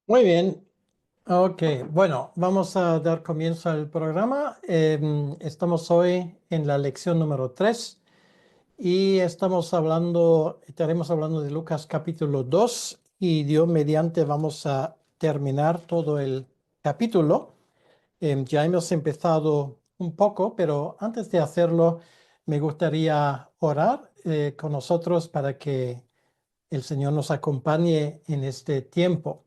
Muy bien, ok. Bueno, vamos a dar comienzo al programa. Estamos hoy en la lección número 3 y estaremos hablando de Lucas capítulo 2 y Dios mediante vamos a terminar todo el capítulo. Ya hemos empezado un poco, pero antes de hacerlo me gustaría orar con nosotros para que el Señor nos acompañe en este tiempo.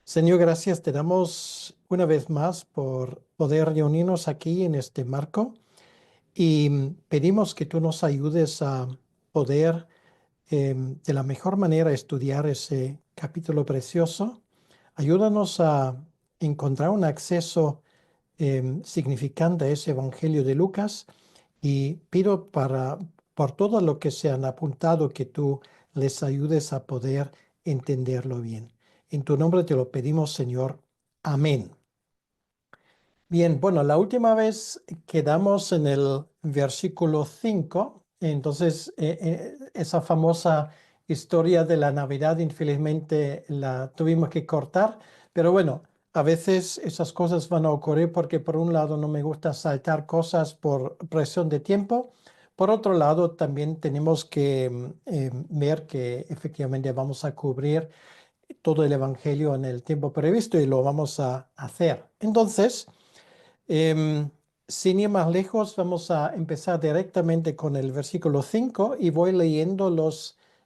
Señor, gracias te damos una vez más por poder reunirnos aquí en este marco y pedimos que tú nos ayudes a poder de la mejor manera estudiar ese capítulo precioso. Ayúdanos a encontrar un acceso significante a ese Evangelio de Lucas y pido por todo lo que se han apuntado que tú les ayudes a poder entenderlo bien. En tu nombre te lo pedimos, Señor. Amén. Bien, bueno, la última vez quedamos en el versículo 5. Entonces esa famosa historia de la Navidad, infelizmente la tuvimos que cortar, pero bueno, a veces esas cosas van a ocurrir porque por un lado no me gusta saltar cosas por presión de tiempo, por otro lado también tenemos que ver que efectivamente vamos a cubrir todo el Evangelio en el tiempo previsto y lo vamos a hacer. Entonces, Em, sin ir más lejos, vamos a empezar directamente con el versículo 5 y voy leyendo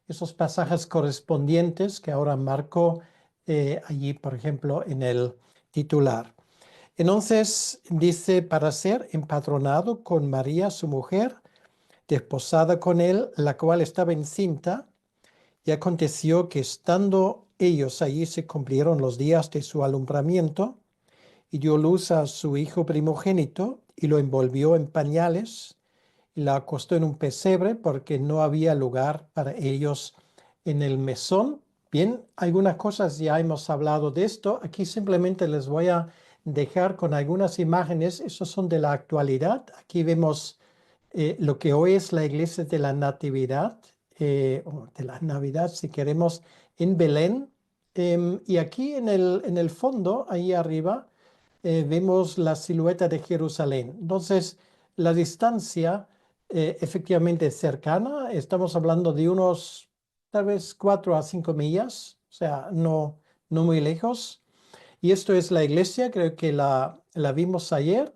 esos pasajes correspondientes que ahora marco allí, por ejemplo, en el titular. Entonces dice, para ser empadronado con María, su mujer, desposada con él, la cual estaba encinta, y aconteció que estando ellos allí se cumplieron los días de su alumbramiento y dio luz a su hijo primogénito y lo envolvió en pañales y la acostó en un pesebre porque no había lugar para ellos en el mesón. Bien, algunas cosas ya hemos hablado de esto. Aquí simplemente les voy a dejar con algunas imágenes. Esos son de la actualidad. Aquí vemos lo que hoy es la iglesia de la Natividad, o de la Navidad, si queremos, en Belén. Y aquí en el fondo, ahí arriba, vemos la silueta de Jerusalén. Entonces, la distancia efectivamente es cercana. Estamos hablando de unos, tal vez 4 a 5 millas, o sea, no muy lejos. Y esto es la iglesia, creo que la vimos ayer,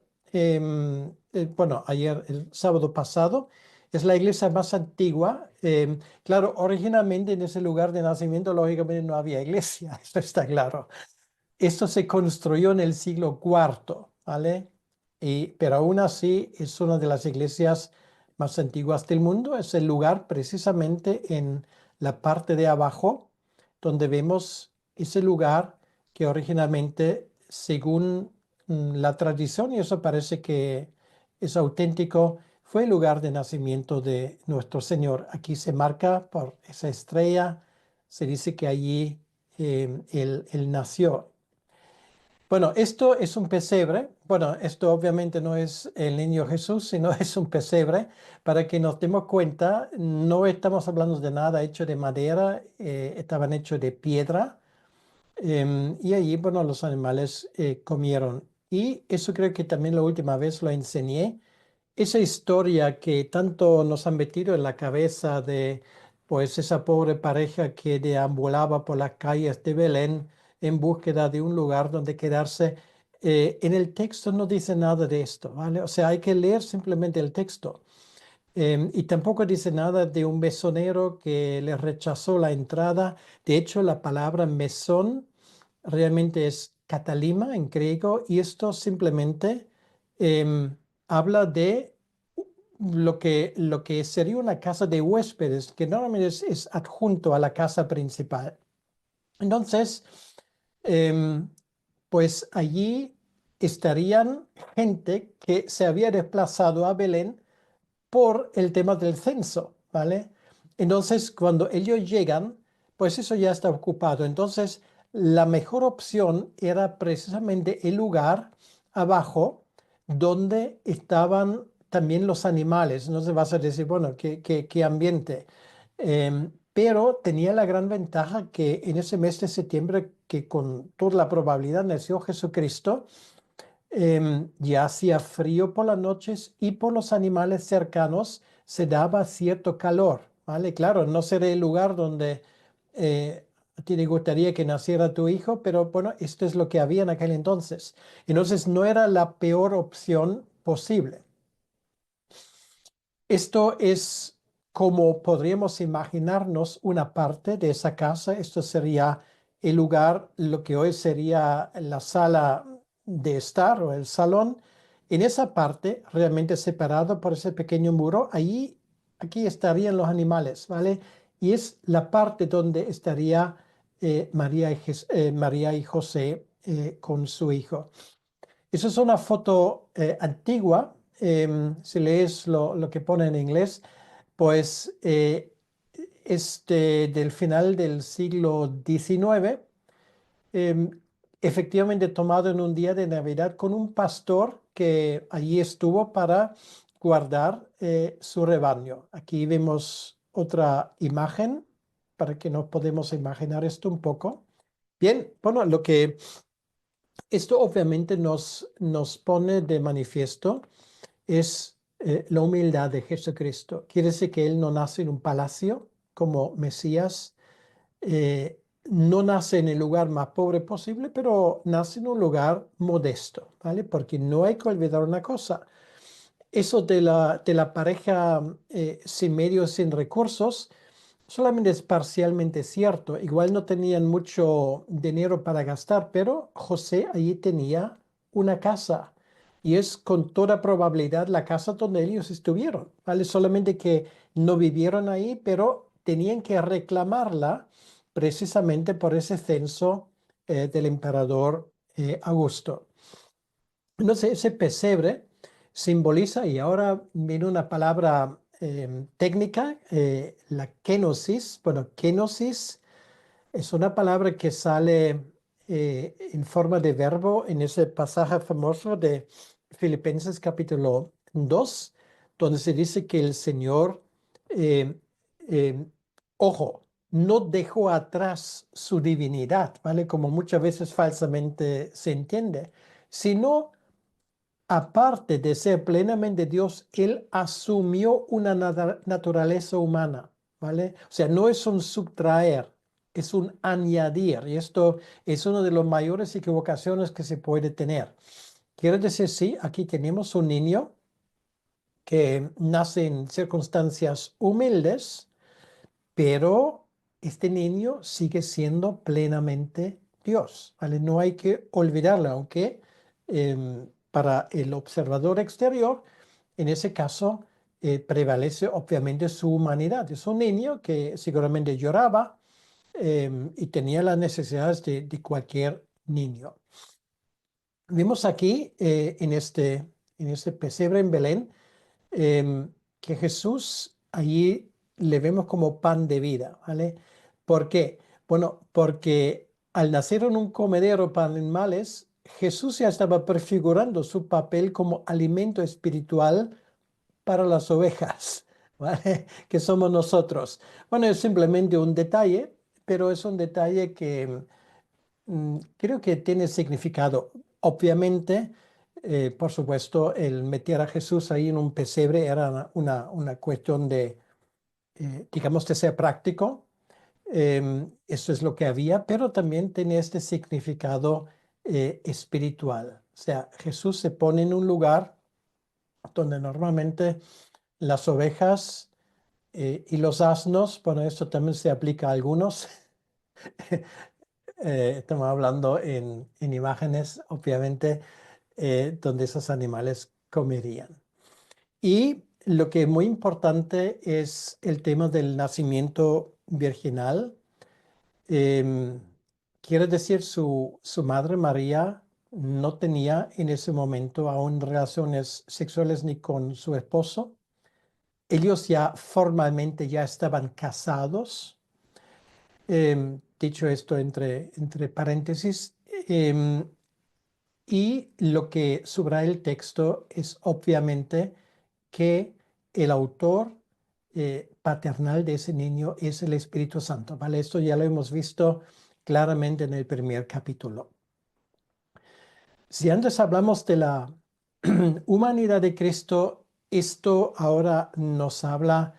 bueno, ayer, el sábado pasado. Es la iglesia más antigua. Claro, originalmente en ese lugar de nacimiento, lógicamente no había iglesia, eso está claro. Esto se construyó en el siglo IV, ¿vale? Pero aún así es una de las iglesias más antiguas del mundo. Es el lugar precisamente en la parte de abajo donde vemos ese lugar que originalmente, según la tradición, y eso parece que es auténtico, fue el lugar de nacimiento de nuestro Señor. Aquí se marca por esa estrella, se dice que allí él nació. Bueno, esto es un pesebre. Bueno, esto obviamente no es el niño Jesús, sino es un pesebre. Para que nos demos cuenta, no estamos hablando de nada hecho de madera, estaban hechos de piedra. Y allí, bueno, los animales comieron. Y eso creo que también la última vez lo enseñé. Esa historia que tanto nos han metido en la cabeza de, pues, esa pobre pareja que deambulaba por las calles de Belén en búsqueda de un lugar donde quedarse. En el texto no dice nada de esto, ¿vale? O sea, hay que leer simplemente el texto. Y tampoco dice nada de un mesonero que le rechazó la entrada. De hecho, la palabra mesón realmente es catalima en griego y esto simplemente habla de lo que sería una casa de huéspedes, que normalmente es adjunto a la casa principal. Entonces, em, pues allí estarían gente que se había desplazado a Belén por el tema del censo, ¿vale? Entonces, cuando ellos llegan, pues eso ya está ocupado. Entonces, la mejor opción era precisamente el lugar abajo donde estaban también los animales. No se vas a decir, bueno, ¿qué ambiente? pero tenía la gran ventaja que en ese mes de septiembre, que con toda la probabilidad nació Jesucristo, ya hacía frío por las noches y por los animales cercanos se daba cierto calor, ¿vale? Claro, no será el lugar donde a ti te gustaría que naciera tu hijo, pero bueno, esto es lo que había en aquel entonces. Entonces no era la peor opción posible. Esto es como podríamos imaginarnos una parte de esa casa. Esto sería el lugar, lo que hoy sería la sala de estar o el salón. En esa parte, realmente separado por ese pequeño muro, ahí, aquí estarían los animales, ¿vale? Y es la parte donde estaría María y José con su hijo. Esa es una foto antigua. Si lees lo que pone en inglés, pues del final del siglo XIX, em, efectivamente tomado en un día de Navidad con un pastor que allí estuvo para guardar su rebaño. Aquí vemos otra imagen para que nos podemos imaginar esto un poco. Bien, bueno, esto obviamente nos pone de manifiesto es la humildad de Jesucristo. Quiere decir que Él no nace en un palacio como Mesías, no nace en el lugar más pobre posible, pero nace en un lugar modesto, ¿vale? Porque no hay que olvidar una cosa. Eso de la pareja sin medios, sin recursos, solamente es parcialmente cierto. Igual no tenían mucho dinero para gastar, pero José allí tenía una casa y es con toda probabilidad la casa donde ellos estuvieron, ¿vale? Solamente que no vivieron ahí, pero tenían que reclamarla precisamente por ese censo del emperador Augusto. Entonces, ese pesebre simboliza, y ahora viene una palabra técnica, la kenosis. Bueno, kenosis es una palabra que sale en forma de verbo en ese pasaje famoso de Filipenses capítulo 2, donde se dice que el Señor, eh, eh, ojo, no dejó atrás su divinidad, ¿vale? Como muchas veces falsamente se entiende, sino aparte de ser plenamente Dios, Él asumió una naturaleza humana, ¿vale? O sea, no es un subtraer, es un añadir. Y esto es una de las mayores equivocaciones que se puede tener. Quiero decir, sí, aquí tenemos un niño que nace en circunstancias humildes, pero este niño sigue siendo plenamente Dios, ¿vale? No hay que olvidarlo, aunque para el observador exterior, en ese caso, prevalece obviamente su humanidad. Es un niño que seguramente lloraba y tenía las necesidades de cualquier niño. Vimos aquí en este pesebre en Belén que Jesús allí le vemos como pan de vida, ¿vale? ¿Por qué? Bueno, porque al nacer en un comedero para animales, Jesús ya estaba prefigurando su papel como alimento espiritual para las ovejas, ¿vale? Que somos nosotros. Bueno, es simplemente un detalle, pero es un detalle que creo que tiene significado. Obviamente, por supuesto, el meter a Jesús ahí en un pesebre era una cuestión digamos, de ser práctico. Eso es lo que había, pero también tiene este significado espiritual. O sea, Jesús se pone en un lugar donde normalmente las ovejas y los asnos, bueno, esto también se aplica a algunos. Estamos hablando en imágenes, obviamente, donde esos animales comerían. Y lo que es muy importante es el tema del nacimiento virginal. Em, Quiere decir, su madre María no tenía en ese momento aún relaciones sexuales ni con su esposo. Ellos ya formalmente ya estaban casados. Dicho esto entre paréntesis, em, y lo que subraya el texto es obviamente que el autor paternal de ese niño es el Espíritu Santo, ¿vale? Esto ya lo hemos visto claramente en el primer capítulo. Si antes hablamos de la humanidad de Cristo, esto ahora nos habla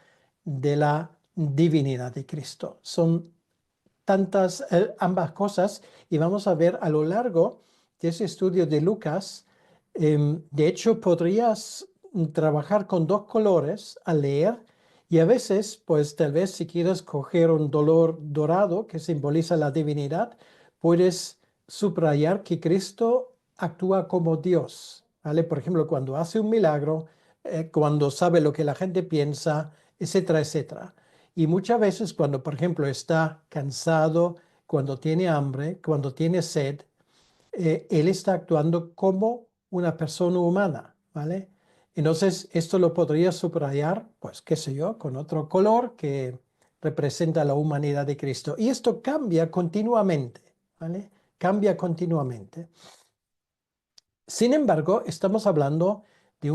de la divinidad de Cristo. Son tantas, ambas cosas, y vamos a ver a lo largo de ese estudio de Lucas. De hecho, podrías trabajar con dos colores al leer, y a veces, pues tal vez si quieres coger un color dorado que simboliza la divinidad, puedes subrayar que Cristo actúa como Dios, ¿vale? Por ejemplo, cuando hace un milagro, cuando sabe lo que la gente piensa, etcétera, etcétera. Y muchas veces cuando, por ejemplo, está cansado, cuando tiene hambre, cuando tiene sed, él está actuando como una persona humana, ¿vale? Entonces, esto lo podría subrayar, pues, qué sé yo, con otro color que representa la humanidad de Cristo. Y esto cambia continuamente, ¿vale? Cambia continuamente. Sin embargo, estamos hablando de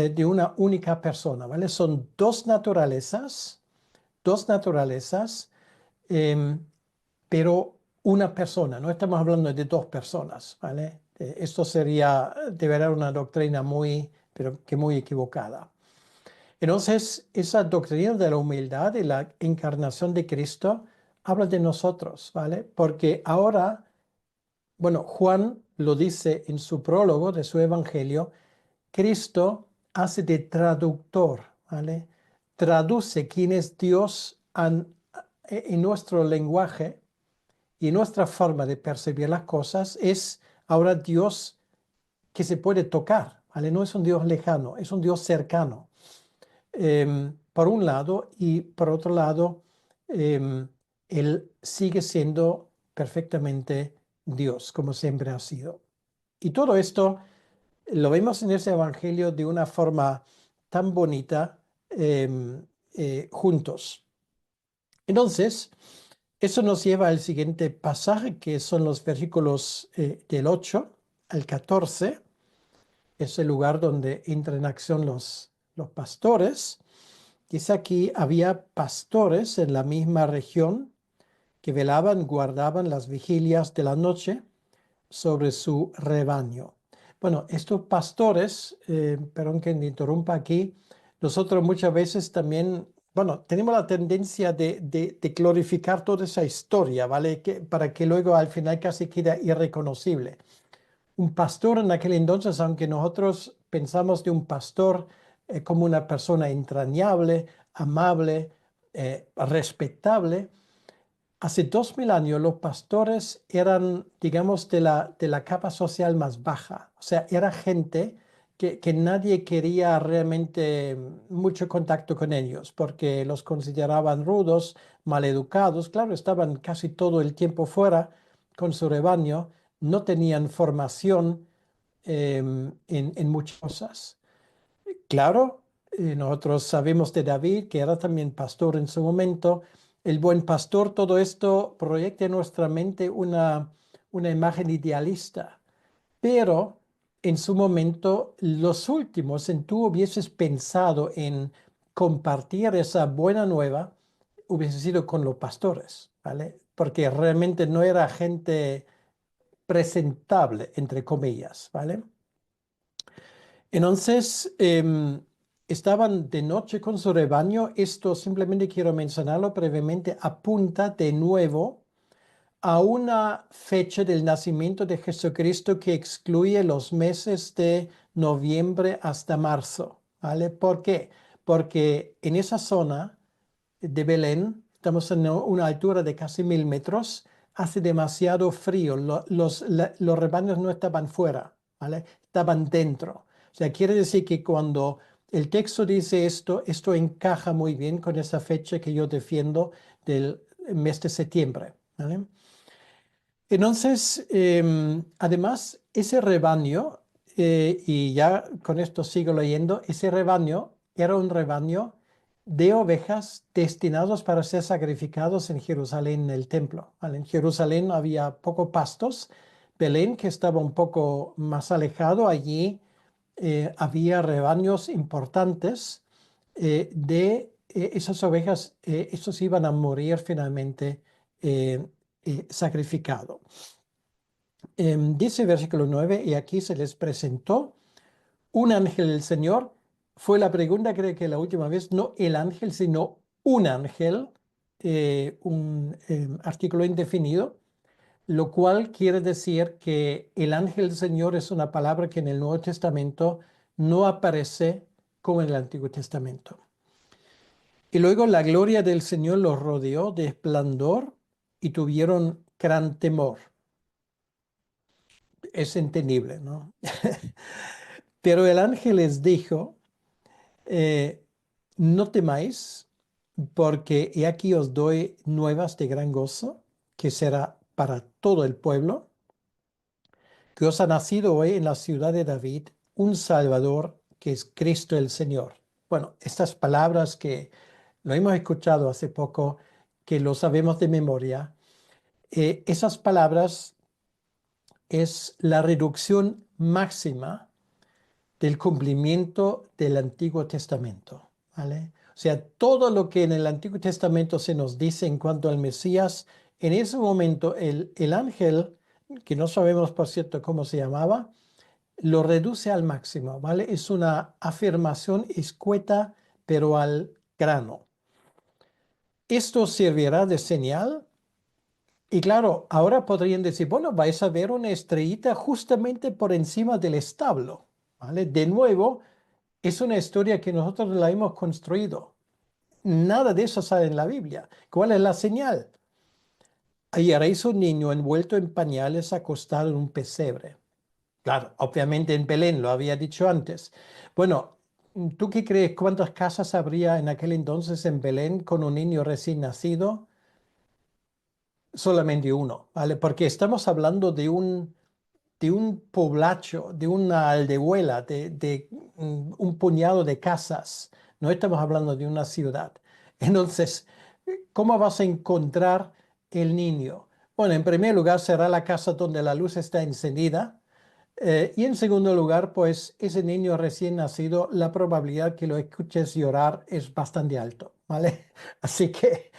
de una única persona, ¿vale? Son dos naturalezas, em, pero una persona, no estamos hablando de dos personas, ¿vale? Esto sería de verdad una doctrina pero que muy equivocada. Entonces, esa doctrina de la humildad y la encarnación de Cristo habla de nosotros, ¿vale? Porque ahora, bueno, Juan lo dice en su prólogo de su evangelio, Cristo hace de traductor, ¿vale? Traduce quién es Dios en nuestro lenguaje y nuestra forma de percibir las cosas es ahora Dios que se puede tocar, ¿vale? No es un Dios lejano, es un Dios cercano. Por un lado, y por otro lado, Él sigue siendo perfectamente Dios, como siempre ha sido. Y todo esto lo vemos en ese evangelio de una forma tan bonita juntos. Entonces, eso nos lleva al siguiente pasaje, que son los versículos del 8 al 14. Es el lugar donde entran en acción los pastores. Dice aquí, había pastores en la misma región que velaban, guardaban las vigilias de la noche sobre su rebaño. Bueno, estos pastores, perdón que me interrumpa aquí, nosotros muchas veces también, bueno, tenemos la tendencia de glorificar toda esa historia, ¿vale? Para que luego al final casi quede irreconocible. Un pastor en aquel entonces, aunque nosotros pensamos de un pastor como una persona entrañable, amable, respetable, hace 2000 años los pastores eran, digamos, de la capa social más baja. O sea, era gente que nadie quería realmente mucho contacto con ellos porque los consideraban rudos, maleducados. Claro, estaban casi todo el tiempo fuera con su rebaño, no tenían formación en muchas cosas. Claro, nosotros sabemos de David, que era también pastor en su momento. El buen pastor, todo esto proyecta en nuestra mente una imagen idealista. Pero en su momento, los últimos en tú hubieses pensado en compartir esa buena nueva, hubiese sido con los pastores, ¿vale? Porque realmente no era gente presentable, entre comillas, ¿vale? Entonces, estaban de noche con su rebaño. Esto simplemente quiero mencionarlo brevemente. Apunta de nuevo a una fecha del nacimiento de Jesucristo que excluye los meses de noviembre hasta marzo. ¿Vale? ¿Por qué? Porque en esa zona de Belén, estamos en una altura de casi 1000 metros, hace demasiado frío. Los rebaños no estaban fuera, ¿vale? Estaban dentro. O sea, quiere decir que cuando el texto dice esto, esto encaja muy bien con esa fecha que yo defiendo del mes de septiembre, ¿vale? Entonces, además, ese rebaño, y ya con esto sigo leyendo, ese rebaño era un rebaño de ovejas destinados para ser sacrificados en Jerusalén, en el templo, ¿vale? En Jerusalén había pocos pastos. Belén, que estaba un poco más alejado, allí había rebaños importantes esas ovejas, estos iban a morir finalmente sacrificado. Dice versículo 9, y aquí se les presentó un ángel del Señor. Fue la pregunta, creo que la última vez, no el ángel, sino un ángel, un artículo indefinido, lo cual quiere decir que el ángel del Señor es una palabra que en el Nuevo Testamento no aparece como en el Antiguo Testamento. Y luego la gloria del Señor los rodeó de esplendor y tuvieron gran temor. Es entendible, ¿no? Pero el ángel les dijo, eh, no temáis, porque he aquí os doy nuevas de gran gozo, que será para todo el pueblo, que os ha nacido hoy en la ciudad de David un Salvador, que es Cristo el Señor. Bueno, estas palabras que lo hemos escuchado hace poco, que lo sabemos de memoria, esas palabras es la reducción máxima del cumplimiento del Antiguo Testamento, ¿vale? O sea, todo lo que en el Antiguo Testamento se nos dice en cuanto al Mesías, en ese momento el ángel, que no sabemos por cierto cómo se llamaba, lo reduce al máximo, ¿vale? Es una afirmación escueta, pero al grano. Esto servirá de señal. Y claro, ahora podrían decir, bueno, vais a ver una estrellita justamente por encima del establo, ¿vale? De nuevo, es una historia que nosotros la hemos construido. Nada de eso sale en la Biblia. ¿Cuál es la señal? Hallaréis un niño envuelto en pañales acostado en un pesebre. Claro, obviamente en Belén, lo había dicho antes. Bueno, ¿tú qué crees? ¿Cuántas casas habría en aquel entonces en Belén con un niño recién nacido? Solamente uno, ¿vale? Porque estamos hablando de un poblacho, de una aldehuela, de un puñado de casas. No estamos hablando de una ciudad. Entonces, ¿cómo vas a encontrar el niño? Bueno, en primer lugar, será la casa donde la luz está encendida. Y en segundo lugar, pues ese niño recién nacido, la probabilidad que lo escuches llorar es bastante alto, ¿vale? Así que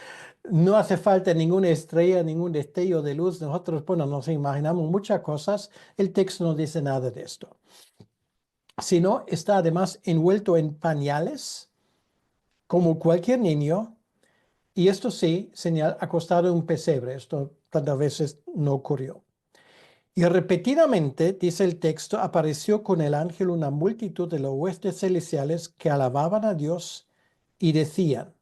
no hace falta ninguna estrella, ningún destello de luz. Nosotros, bueno, nos imaginamos muchas cosas. El texto no dice nada de esto. Sino está además envuelto en pañales, como cualquier niño. Y esto sí, señal, acostado en un pesebre. Esto tantas veces no ocurrió. Y repetidamente, dice el texto, apareció con el ángel una multitud de los huestes celestiales que alababan a Dios y decían,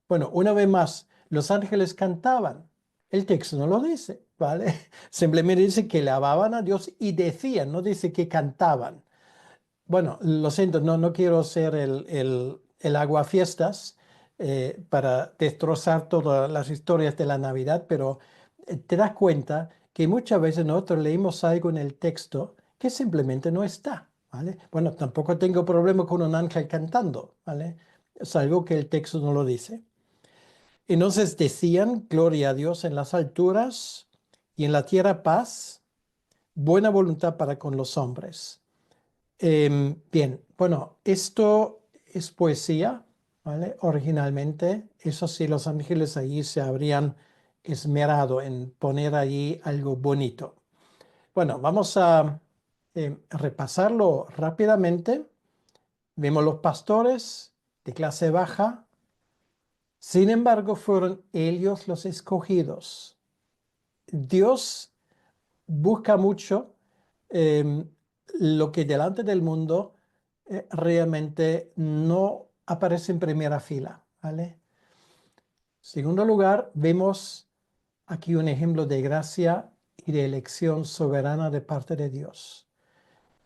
bueno, una vez más, los ángeles cantaban. El texto no lo dice, ¿vale? Simplemente dice que alababan a Dios y decían, no dice que cantaban. Bueno, lo siento, no quiero ser el aguafiestas para destrozar todas las historias de la Navidad, pero te das cuenta que muchas veces nosotros leímos algo en el texto que simplemente no está, ¿vale? Bueno, tampoco tengo problema con un ángel cantando, ¿vale? Es algo que el texto no lo dice. Entonces decían, gloria a Dios en las alturas y en la tierra paz, buena voluntad para con los hombres. Bien, bueno, esto es poesía, ¿vale? Originalmente, eso sí, los ángeles allí se habrían esmerado en poner allí algo bonito. Bueno, vamos a repasarlo rápidamente. Vemos los pastores de clase baja, sin embargo, fueron ellos los escogidos. Dios busca mucho em, lo que delante del mundo realmente no aparece en primera fila, ¿vale? Segundo lugar, vemos aquí un ejemplo de gracia y de elección soberana de parte de Dios.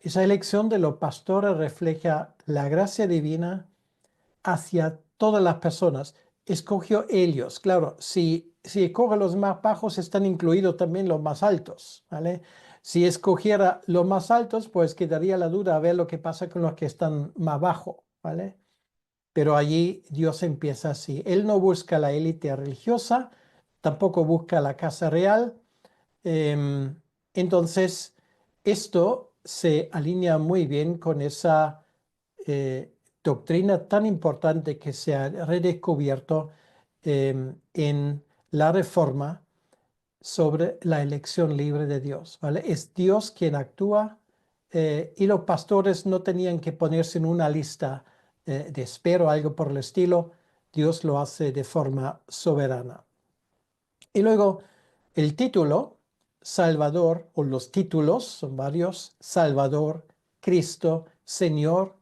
Esa elección de los pastores refleja la gracia divina hacia todas las personas. Escogió ellos. Claro, si escoge los más bajos, están incluidos también los más altos, ¿vale? Si escogiera los más altos, pues quedaría la duda a ver lo que pasa con los que están más abajo, ¿vale? Pero allí Dios empieza así. Él no busca la élite religiosa, tampoco busca la casa real. Em, entonces, esto se alinea muy bien con esa doctrina tan importante que se ha redescubierto en la Reforma sobre la elección libre de Dios, ¿vale? Es Dios quien actúa y los pastores no tenían que ponerse en una lista de espera o algo por el estilo. Dios lo hace de forma soberana. Y luego el título, Salvador, o los títulos, son varios, Salvador, Cristo, Señor,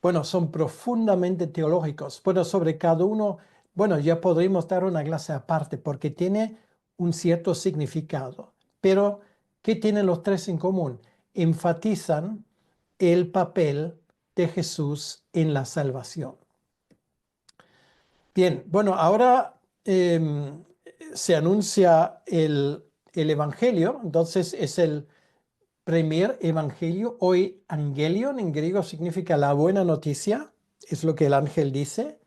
bueno, son profundamente teológicos. Bueno, sobre cada uno, bueno, ya podríamos dar una clase aparte porque tiene un cierto significado. Pero, ¿qué tienen los tres en común? Enfatizan el papel de Jesús en la salvación. Bien, bueno, ahora se anuncia el Evangelio, entonces es el primer evangelio. Hoy, angelion en griego significa la buena noticia, es lo que el ángel dice,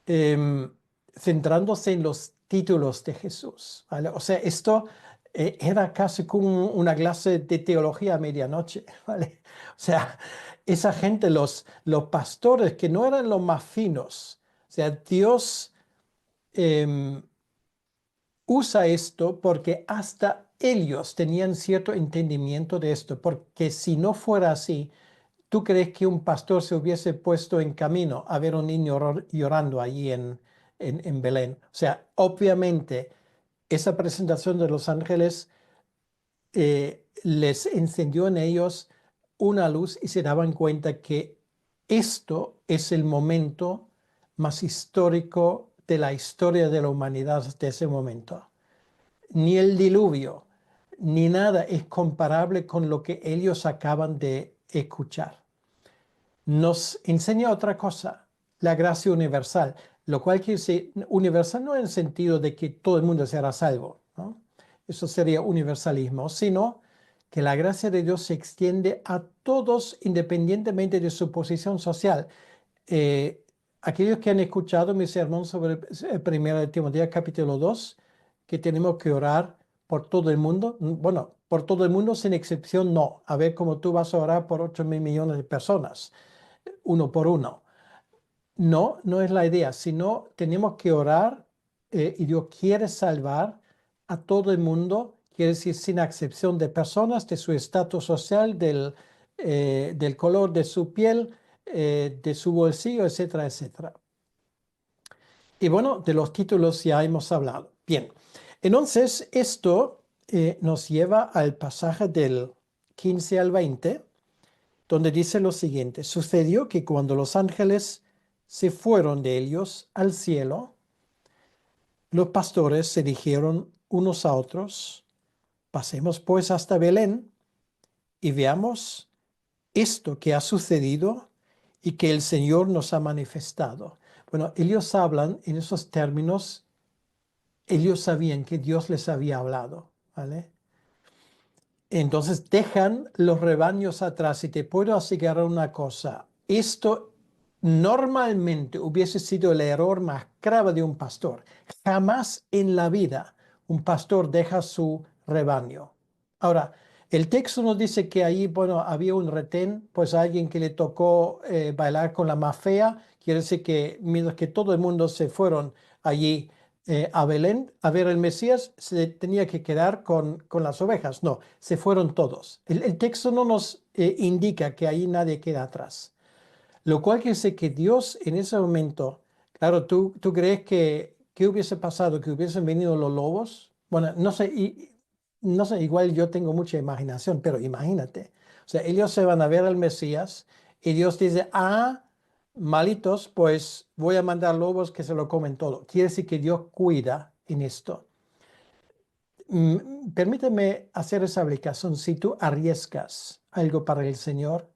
em, centrándose en los títulos de Jesús, ¿vale? O sea, esto era casi como una clase de teología a medianoche, ¿vale? O sea, esa gente, los pastores que no eran los más finos, o sea, Dios em, usa esto porque hasta ellos tenían cierto entendimiento de esto, porque si no fuera así, ¿tú crees que un pastor se hubiese puesto en camino a ver a un niño llorando allí en Belén? O sea, obviamente esa presentación de los ángeles les encendió en ellos una luz y se daban cuenta que esto es el momento más histórico de la historia de la humanidad hasta ese momento. Ni el diluvio, ni nada es comparable con lo que ellos acaban de escuchar. Nos enseña otra cosa, la gracia universal, lo cual quiere decir universal no en el sentido de que todo el mundo será salvo, ¿no? Eso sería universalismo, sino que la gracia de Dios se extiende a todos independientemente de su posición social. Eh, Aquellos que han escuchado mi sermón sobre 1 de Timoteo capítulo 2, que tenemos que orar por todo el mundo, bueno, por todo el mundo sin excepción, no. A ver cómo tú vas a orar por 8.000 millones de personas, uno por uno. No, no es la idea, sino tenemos que orar y Dios quiere salvar a todo el mundo, quiere decir sin excepción de personas, de su estatus social, del color de su piel, de su bolsillo, etcétera, etcétera. Y bueno, de los títulos ya hemos hablado. Bien, entonces esto nos lleva al pasaje del 15 al 20, donde dice lo siguiente: sucedió que cuando los ángeles se fueron de ellos al cielo, los pastores se dijeron unos a otros: pasemos pues hasta Belén y veamos esto que ha sucedido y que el Señor nos ha manifestado. Bueno, ellos hablan en esos términos, ellos sabían que Dios les había hablado, ¿vale? Entonces dejan los rebaños atrás y te puedo asegurar una cosa, esto normalmente hubiese sido el error más grave de un pastor. Jamás en la vida un pastor deja su rebaño. Ahora, el texto nos dice que ahí, bueno, había un retén, pues a alguien que le tocó bailar con la más fea, quiere decir que mientras que todo el mundo se fueron allí a Belén a ver el Mesías, se tenía que quedar con las ovejas. No, se fueron todos. El texto no nos indica que ahí nadie queda atrás. Lo cual quiere decir que Dios en ese momento, claro, ¿tú crees que qué hubiese pasado? ¿Que hubiesen venido los lobos? Bueno, no sé, no sé, igual yo tengo mucha imaginación, pero imagínate. O sea, ellos se van a ver al Mesías y Dios dice: ah, malitos, pues voy a mandar lobos que se lo comen todo. Quiere decir que Dios cuida en esto. Permíteme hacer esa aplicación. Si tú arriesgas algo para el Señor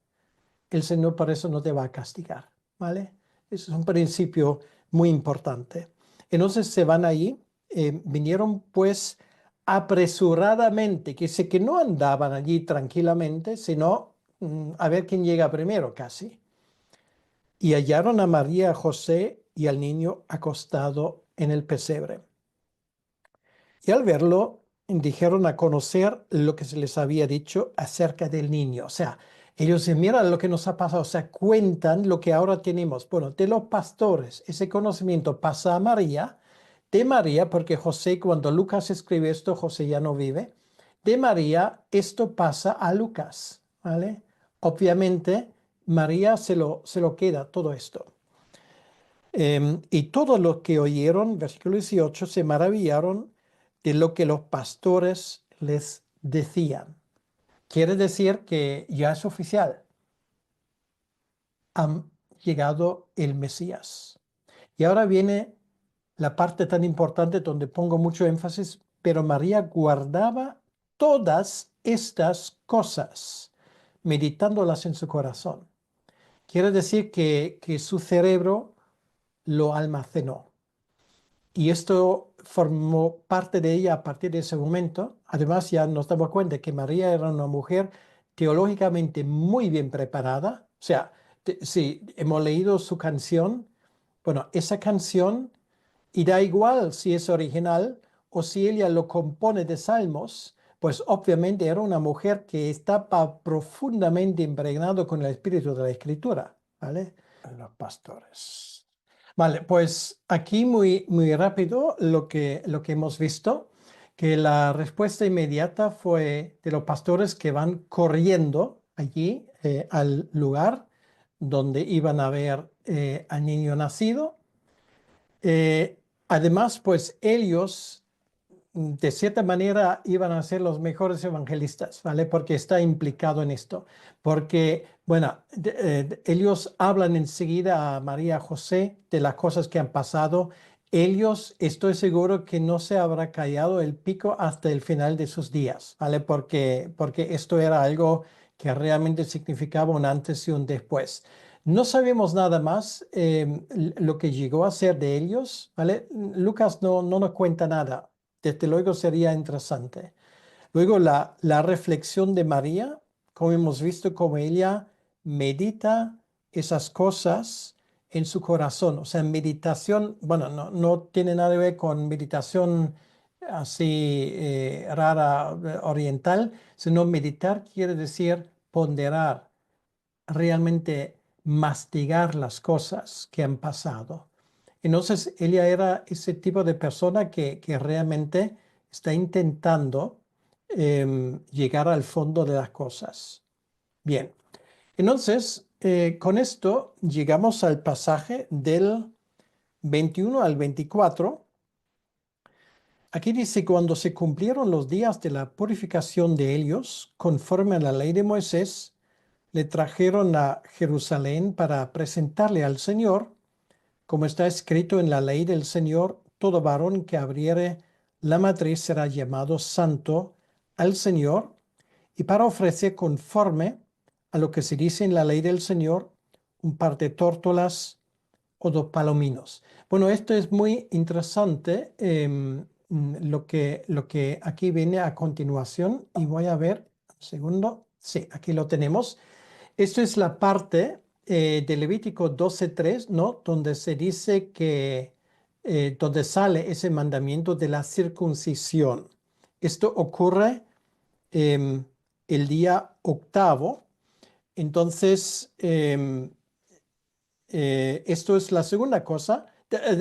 por eso no te va a castigar, ¿vale? Eso es un principio muy importante. Entonces se van ahí, vinieron pues apresuradamente, que sé que no andaban allí tranquilamente, sino a ver quién llega primero casi. Y hallaron a María, a José y al niño acostado en el pesebre. Y al verlo, dijeron a conocer lo que se les había dicho acerca del niño. O sea, Ellos dicen, mira lo que nos ha pasado, o sea, cuentan lo que ahora tenemos. Bueno, de los pastores, ese conocimiento pasa a María, de María, porque José, cuando Lucas escribe esto, José ya no vive, de María esto pasa a Lucas, ¿vale? Obviamente, María se lo queda todo esto. Y todos los que oyeron, versículo 18, se maravillaron de lo que los pastores les decían. Quiere decir que ya es oficial, ha llegado el Mesías. Y ahora viene la parte tan importante donde pongo mucho énfasis, pero María guardaba todas estas cosas, meditándolas en su corazón. Quiere decir que su cerebro lo almacenó. Y esto formó parte de ella a partir de ese momento. Además, ya nos damos cuenta que María era una mujer teológicamente muy bien preparada. O sea, si hemos leído su canción, bueno, esa canción, y da igual si es original o si ella lo compone de salmos, pues obviamente era una mujer que estaba profundamente impregnado con el espíritu de la escritura, ¿vale? Los pastores. Vale, pues aquí muy, muy rápido lo que hemos visto, que la respuesta inmediata fue de los pastores que van corriendo allí al lugar donde iban a ver al niño nacido. Eh, Además, pues ellos de cierta manera iban a ser los mejores evangelistas, ¿vale? Porque está implicado en esto. Porque, bueno, ellos hablan enseguida a María José de las cosas que han pasado. Ellos, estoy seguro que no se habrá callado el pico hasta el final de sus días, ¿vale? Porque esto era algo que realmente significaba un antes y un después. No sabemos nada más lo que llegó a ser de ellos, ¿vale? Lucas no nos cuenta nada. Desde luego sería interesante. Luego la reflexión de María, como hemos visto, como ella medita esas cosas en su corazón. O sea, meditación, bueno, no tiene nada que ver con meditación así rara, oriental, sino meditar quiere decir ponderar, realmente mastigar las cosas que han pasado. Entonces, ella era ese tipo de persona que realmente está intentando llegar al fondo de las cosas. Bien, entonces, con esto llegamos al pasaje del 21 al 24. Aquí dice, cuando se cumplieron los días de la purificación de ellos, conforme a la ley de Moisés, le trajeron a Jerusalén para presentarle al Señor, como está escrito en la ley del Señor, todo varón que abriere la matriz será llamado santo al Señor, y para ofrecer conforme a lo que se dice en la ley del Señor, un par de tórtolas o dos palominos. Bueno, esto es muy interesante, lo que aquí viene a continuación, y voy a ver, un segundo, sí, aquí lo tenemos. Esto es la parte de Levítico 12:3, ¿no? Donde se dice que, donde sale ese mandamiento de la circuncisión. Esto ocurre em, el día octavo. Entonces, esto es la segunda cosa,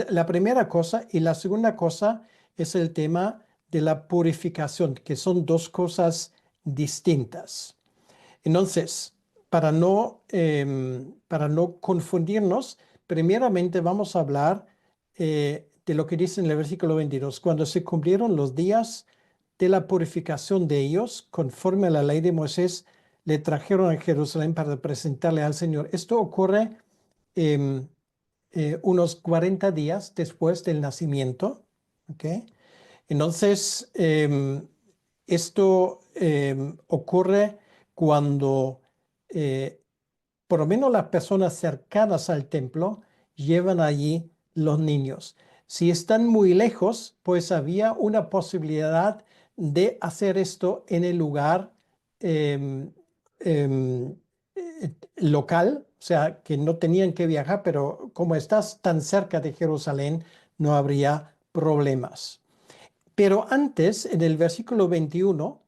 la primera cosa, y la segunda cosa es el tema de la purificación, que son dos cosas distintas. Entonces, para no confundirnos, primeramente vamos a hablar de lo que dice en el versículo 22. Cuando se cumplieron los días de la purificación de ellos, conforme a la ley de Moisés, le trajeron a Jerusalén para presentarle al Señor. Esto ocurre em, unos 40 días después del nacimiento. ¿Ok? Entonces, esto ocurre cuando por lo menos las personas cercanas al templo llevan allí los niños. Si están muy lejos, pues había una posibilidad de hacer esto en el lugar em, em, local, o sea, que no tenían que viajar, pero como estás tan cerca de Jerusalén, no habría problemas. Pero antes, en el versículo 21,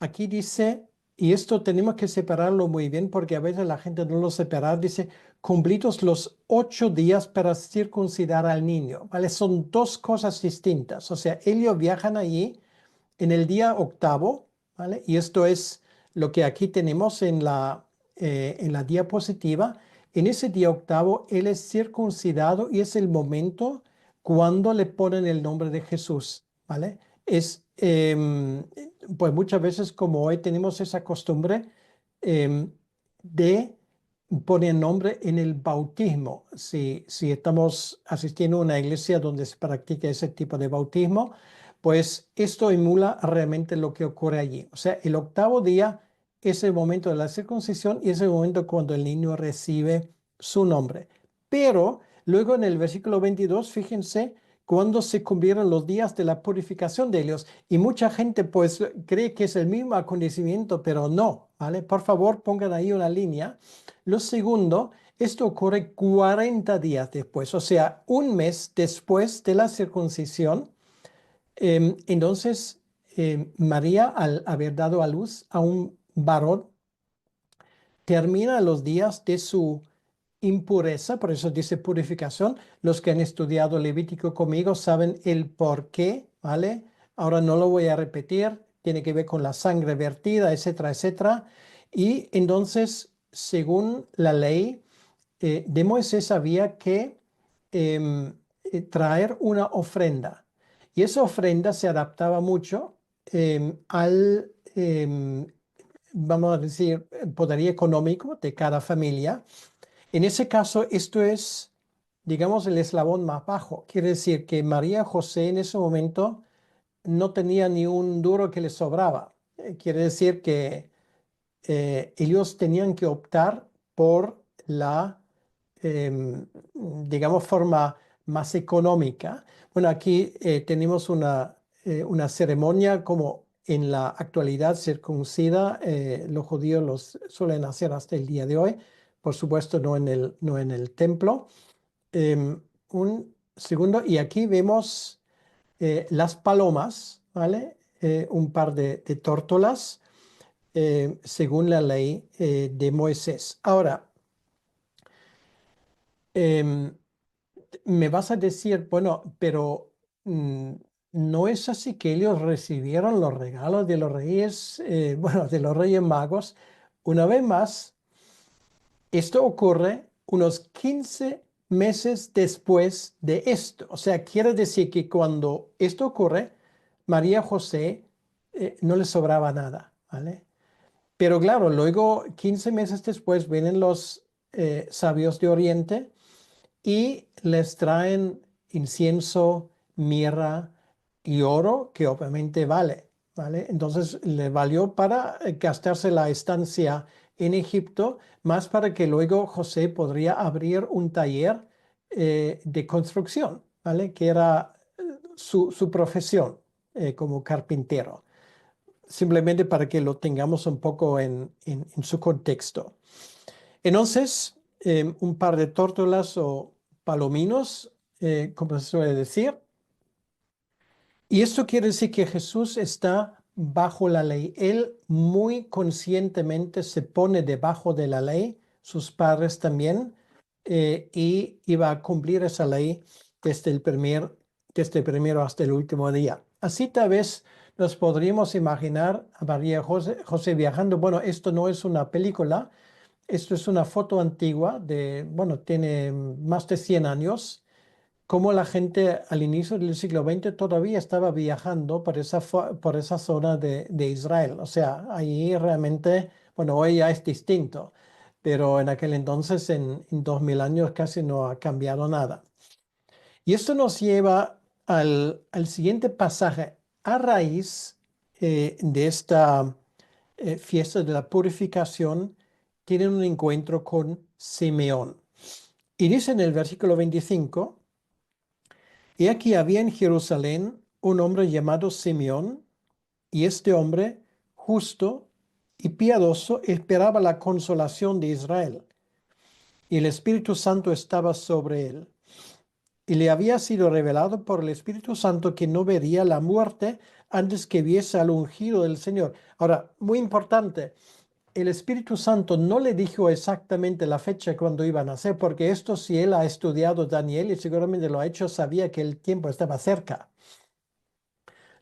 aquí dice y esto tenemos que separarlo muy bien porque a veces la gente no lo separa. Dice, cumplidos los 8 días para circuncidar al niño, ¿vale? Son dos cosas distintas. O sea, ellos viajan allí en el día octavo, ¿vale? Y esto es lo que aquí tenemos en la diapositiva. En ese día octavo, él es circuncidado y es el momento cuando le ponen el nombre de Jesús, ¿vale? Pues muchas veces como hoy tenemos esa costumbre em, de poner nombre en el bautismo. Si estamos asistiendo a una iglesia donde se practica ese tipo de bautismo, pues esto emula realmente lo que ocurre allí. O sea, el octavo día es el momento de la circuncisión y es el momento cuando el niño recibe su nombre. Pero luego en el versículo 22, fíjense, cuando se cumplieron los días de la purificación de ellos. Y mucha gente pues cree que es el mismo acontecimiento, pero no, ¿vale? Por favor, pongan ahí una línea. Lo segundo, esto ocurre 40 días después, o sea, un mes después de la circuncisión. Entonces, María, al haber dado a luz a un varón, termina los días de su impureza, por eso dice purificación. Los que han estudiado Levítico conmigo saben el por qué, ¿vale? Ahora no lo voy a repetir, tiene que ver con la sangre vertida, etcétera, etcétera. Y entonces, según la ley de Moisés, había que traer una ofrenda. Y esa ofrenda se adaptaba mucho vamos a decir, poderío económico de cada familia. En ese caso, esto es, digamos, el eslabón más bajo. Quiere decir que María José en ese momento no tenía ni un duro que le sobraba. Quiere decir que ellos tenían que optar por la, digamos, forma más económica. Bueno, aquí tenemos una ceremonia como en la actualidad circuncida, los judíos los suelen hacer hasta el día de hoy, por supuesto no en el templo. Un segundo, y aquí vemos las palomas, ¿vale? Un par de tórtolas según la ley de Moisés. Ahora, em, me vas a decir, bueno, pero no es así que ellos recibieron los regalos de los reyes, bueno, de los reyes magos. Una vez más, esto ocurre unos 15 meses después de esto. O sea, quiere decir que cuando esto ocurre, María José no le sobraba nada, ¿vale? Pero claro, luego 15 meses después vienen los sabios de Oriente y les traen incienso, mirra y oro, que obviamente vale, ¿vale? Entonces le valió para gastarse la estancia en Egipto, más para que luego José podría abrir un taller de construcción, ¿vale? Que era su profesión como carpintero, simplemente para que lo tengamos un poco en su contexto. Entonces, un par de tórtolas o palominos, como se suele decir, y esto quiere decir que Jesús está bajo la ley. Él muy conscientemente se pone debajo de la ley, sus padres también, y iba a cumplir esa ley desde el primero hasta el último día. Así tal vez nos podríamos imaginar a María José viajando. Bueno, esto no es una película, esto es una foto antigua bueno, tiene más de 100 años, cómo la gente al inicio del siglo XX todavía estaba viajando por esa zona de Israel. O sea, ahí realmente, bueno, hoy ya es distinto, pero en aquel entonces, en 2000 años, casi no ha cambiado nada. Y esto nos lleva al siguiente pasaje. A raíz de esta fiesta de la purificación, tienen un encuentro con Simeón. Y dice en el versículo 25, y aquí había en Jerusalén un hombre llamado Simeón, y este hombre, justo y piadoso, esperaba la consolación de Israel, y el Espíritu Santo estaba sobre él. Y le había sido revelado por el Espíritu Santo que no vería la muerte antes que viese al ungido del Señor. Ahora, muy importante, el Espíritu Santo no le dijo exactamente la fecha cuando iba a nacer, porque esto si él ha estudiado Daniel y seguramente lo ha hecho, sabía que el tiempo estaba cerca.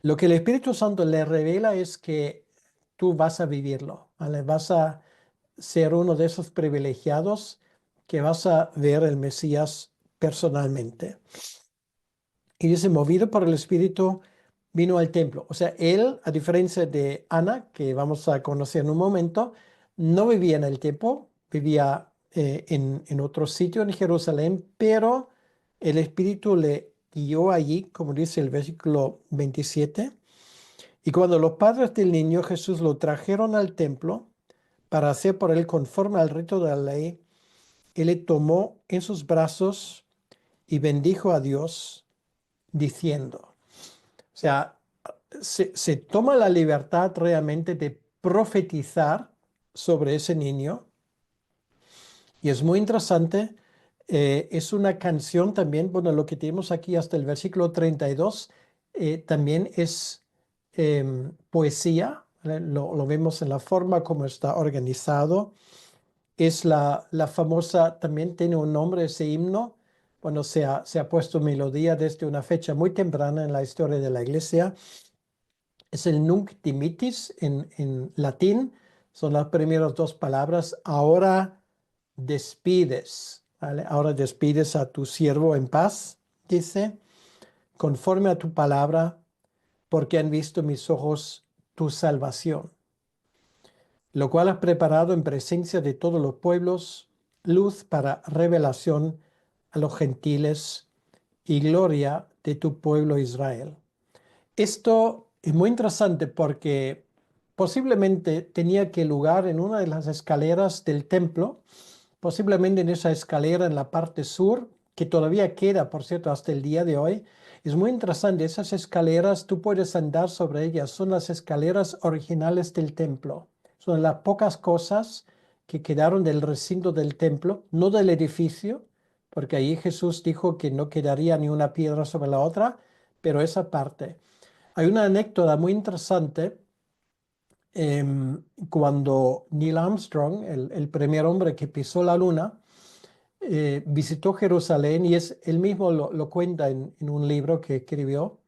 Lo que el Espíritu Santo le revela es que tú vas a vivirlo, ¿vale? Vas a ser uno de esos privilegiados que vas a ver el Mesías personalmente. Y dice, movido por el Espíritu, vino al templo. O sea, él, a diferencia de Ana, que vamos a conocer en un momento, no vivía en el templo, vivía en otro sitio en Jerusalén, pero el Espíritu le guió allí, como dice el versículo 27. Y cuando los padres del niño Jesús lo trajeron al templo para hacer por él conforme al rito de la ley, él le tomó en sus brazos y bendijo a Dios, diciendo, o sea, se toma la libertad realmente de profetizar sobre ese niño. Y es muy interesante. Es una canción también, bueno, lo que tenemos aquí hasta el versículo 32, también es poesía. ¿Vale? Lo vemos en la forma como está organizado. Es la famosa, también tiene un nombre ese himno. Bueno, se ha puesto melodía desde una fecha muy temprana en la historia de la iglesia. Es el Nunc Dimittis en latín. Son las primeras dos palabras. Ahora despides, ¿vale? Ahora despides a tu siervo en paz, dice, conforme a tu palabra, porque han visto mis ojos tu salvación, lo cual has preparado en presencia de todos los pueblos, luz para revelación a los gentiles y gloria de tu pueblo Israel. Esto es muy interesante porque posiblemente tenía que lugar en una de las escaleras del templo, posiblemente en esa escalera en la parte sur, que todavía queda, por cierto, hasta el día de hoy. Es muy interesante, esas escaleras, tú puedes andar sobre ellas, son las escaleras originales del templo. Son las pocas cosas que quedaron del recinto del templo, no del edificio, porque ahí Jesús dijo que no quedaría ni una piedra sobre la otra, pero esa parte. Hay una anécdota muy interesante. Cuando Neil Armstrong, el primer hombre que pisó la luna, visitó Jerusalén, y él mismo lo cuenta en un libro que escribió,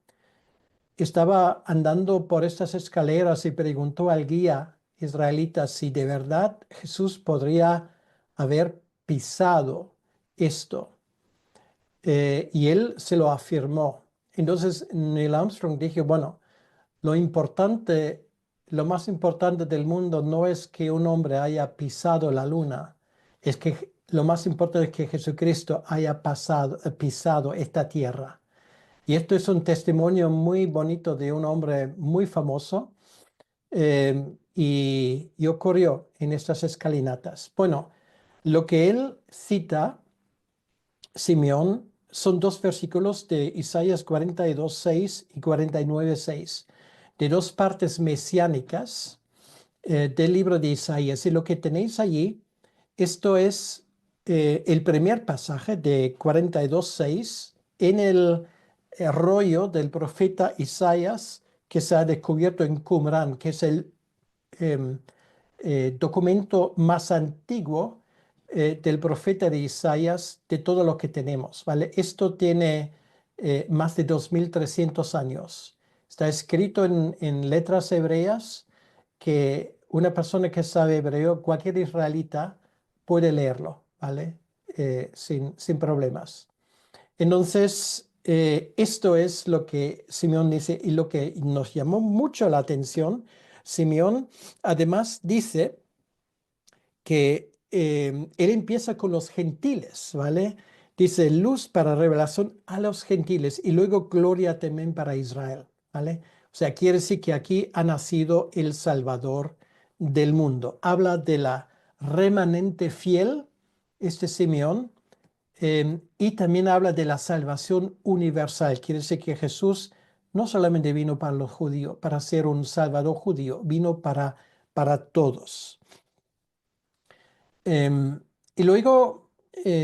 estaba andando por estas escaleras y preguntó al guía israelita si de verdad Jesús podría haber pisado esto. Y él se lo afirmó. Entonces Neil Armstrong dijo, bueno, lo importante, lo más importante del mundo no es que un hombre haya pisado la luna, es que lo más importante es que Jesucristo haya pisado esta tierra. Y esto es un testimonio muy bonito de un hombre muy famoso, y ocurrió en estas escalinatas. Bueno, lo que él cita, Simeón, son dos versículos de Isaías 42:6 y 49:6, de dos partes mesiánicas del libro de Isaías. Y lo que tenéis allí, esto es el primer pasaje de 42:6 en el rollo del profeta Isaías que se ha descubierto en Qumran, que es el em, documento más antiguo del profeta de Isaías de todo lo que tenemos, ¿vale? Esto tiene más de 2300 años. Está escrito en letras hebreas que una persona que sabe hebreo, cualquier israelita, puede leerlo, ¿vale? Sin problemas. Entonces, esto es lo que Simeón dice y lo que nos llamó mucho la atención. Simeón además dice que él empieza con los gentiles, ¿vale? Dice luz para revelación a los gentiles y luego gloria también para Israel, ¿vale? O sea, quiere decir que aquí ha nacido el Salvador del mundo. Habla de la remanente fiel, este Simeón, y también habla de la salvación universal. Quiere decir que Jesús no solamente vino para los judíos, para ser un salvador judío, vino para todos. Y luego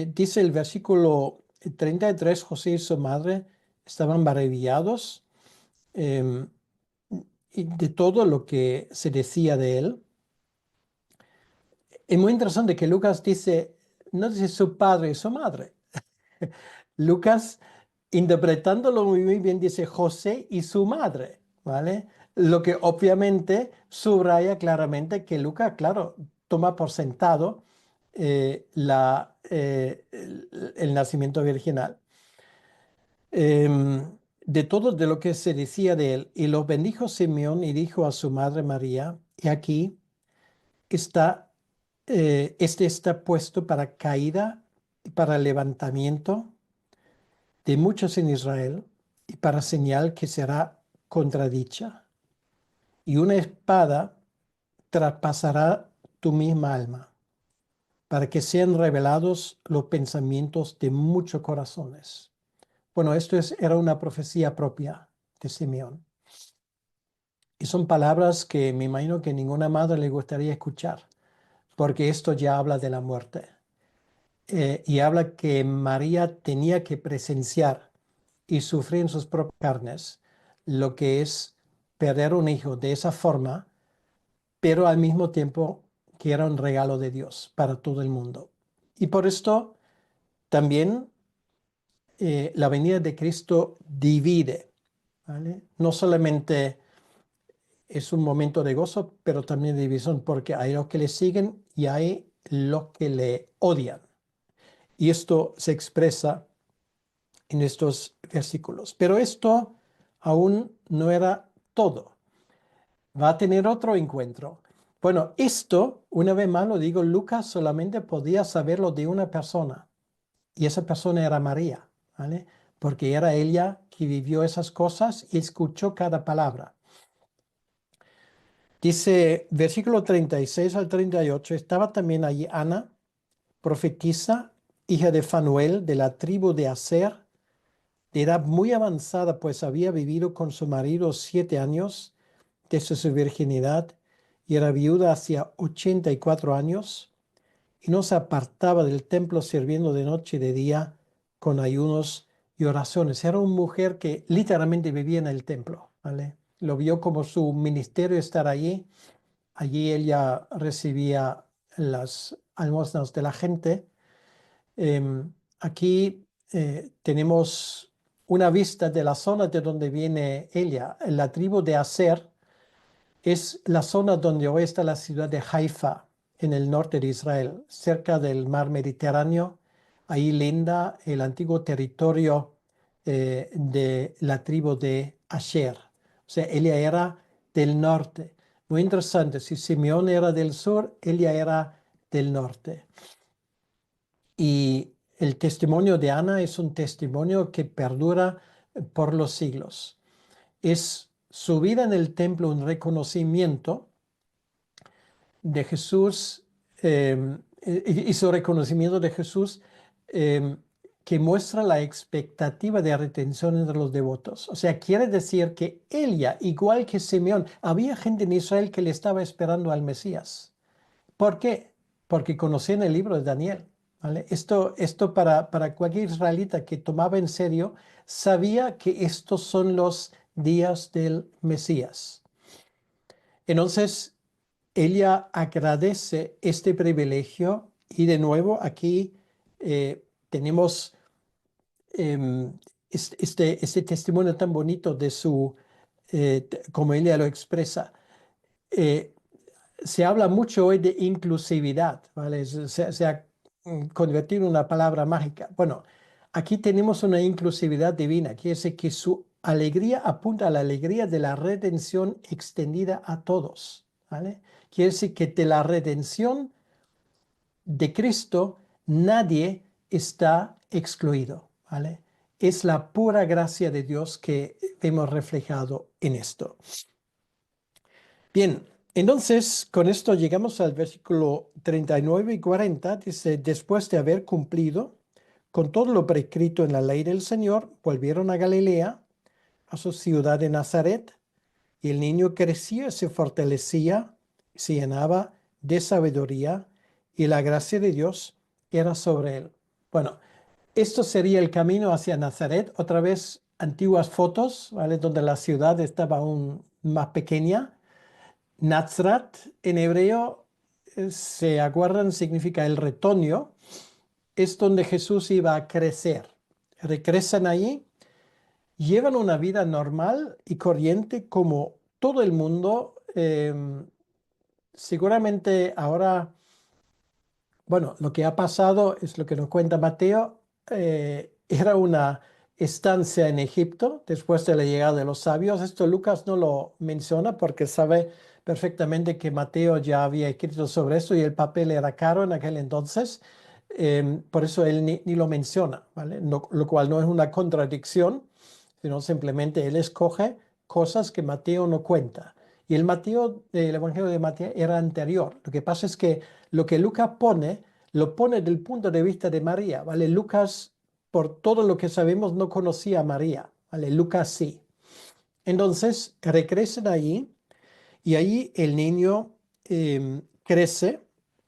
dice el versículo 33, José y su madre estaban maravillados. em, y de todo lo que se decía de él. Es muy interesante que Lucas dice, no dice su padre y su madre. Lucas, interpretándolo muy bien, dice José y su madre, ¿vale? Lo que obviamente subraya claramente que Lucas, claro, toma por sentado el nacimiento virginal. De todo de lo que se decía de él, y lo bendijo Simeón y dijo a su madre María, y aquí está, este está puesto para caída y para levantamiento de muchos en Israel y para señal que será contradicha. Y una espada traspasará tu misma alma, para que sean revelados los pensamientos de muchos corazones. Bueno, era una profecía propia de Simeón. Y son palabras que me imagino que ninguna madre le gustaría escuchar, porque esto ya habla de la muerte. Y habla que María tenía que presenciar y sufrir en sus propias carnes lo que es perder un hijo de esa forma, pero al mismo tiempo que era un regalo de Dios para todo el mundo. Y por esto también la venida de Cristo divide, ¿vale? No solamente es un momento de gozo, pero también de división, porque hay los que le siguen y hay los que le odian. Y esto se expresa en estos versículos. Pero esto aún no era todo. Va a tener otro encuentro. Bueno, esto, una vez más lo digo, Lucas solamente podía saberlo de una persona. Y esa persona era María, ¿vale? Porque era ella que vivió esas cosas y escuchó cada palabra. Dice, versículo 36 al 38, estaba también allí Ana, profetisa, hija de Fanuel, de la tribu de Aser, de edad muy avanzada, pues había vivido con su marido 7 años desde su virginidad y era viuda hacía 84 años y no se apartaba del templo sirviendo de noche y de día con ayunos y oraciones. Era una mujer que literalmente vivía en el templo, ¿vale? Lo vio como su ministerio estar allí. Allí ella recibía las almuerzas de la gente. Aquí tenemos una vista de la zona de donde viene ella. La tribu de Aser es la zona donde hoy está la ciudad de Haifa, en el norte de Israel, cerca del mar Mediterráneo. Ahí linda el antiguo territorio de la tribu de Asher. O sea, ella era del norte. Muy interesante, si Simeón era del sur, ella era del norte. Y el testimonio de Ana es un testimonio que perdura por los siglos. Es su vida en el templo un reconocimiento de Jesús y su reconocimiento de Jesús que muestra la expectativa de retención entre los devotos. O sea, quiere decir que ella, igual que Simeón, había gente en Israel que le estaba esperando al Mesías. ¿Por qué? Porque conocían el libro de Daniel. ¿Vale? Esto para cualquier israelita que tomaba en serio, sabía que estos son los días del Mesías. Entonces, ella agradece este privilegio y de nuevo aquí tenemos este testimonio tan bonito de como ella lo expresa. Eh, Se habla mucho hoy de inclusividad, ¿vale? Se ha convertido en una palabra mágica. Bueno, aquí tenemos una inclusividad divina, quiere decir que su alegría apunta a la alegría de la redención extendida a todos, ¿vale? Quiere decir que de la redención de Cristo nadie está excluido, ¿vale? Es la pura gracia de Dios que vemos reflejado en esto. Bien, entonces con esto llegamos al versículo 39 y 40. Dice, después de haber cumplido con todo lo prescrito en la ley del Señor, volvieron a Galilea, a su ciudad de Nazaret, y el niño crecía, se fortalecía, se llenaba de sabiduría, y la gracia de Dios era sobre él. Bueno, esto sería el camino hacia Nazaret. Otra vez, antiguas fotos, ¿vale? Donde la ciudad estaba aún más pequeña. Nazaret en hebreo, se acuerdan, significa el retoño. Es donde Jesús iba a crecer. Regresan allí, llevan una vida normal y corriente como todo el mundo. Seguramente ahora, bueno, lo que ha pasado es lo que nos cuenta Mateo. Era una estancia en Egipto después de la llegada de los sabios. Esto Lucas no lo menciona porque sabe perfectamente que Mateo ya había escrito sobre esto y el papel era caro en aquel entonces. Por eso él ni lo menciona, ¿vale? Lo cual no es una contradicción, sino simplemente él escoge cosas que Mateo no cuenta. Y el Evangelio de Mateo era anterior. Lo que pasa es que lo que Lucas pone, lo pone desde el punto de vista de María, ¿vale? Lucas, por todo lo que sabemos, no conocía a María, ¿vale? Lucas sí. Entonces, regresan allí y allí el niño crece,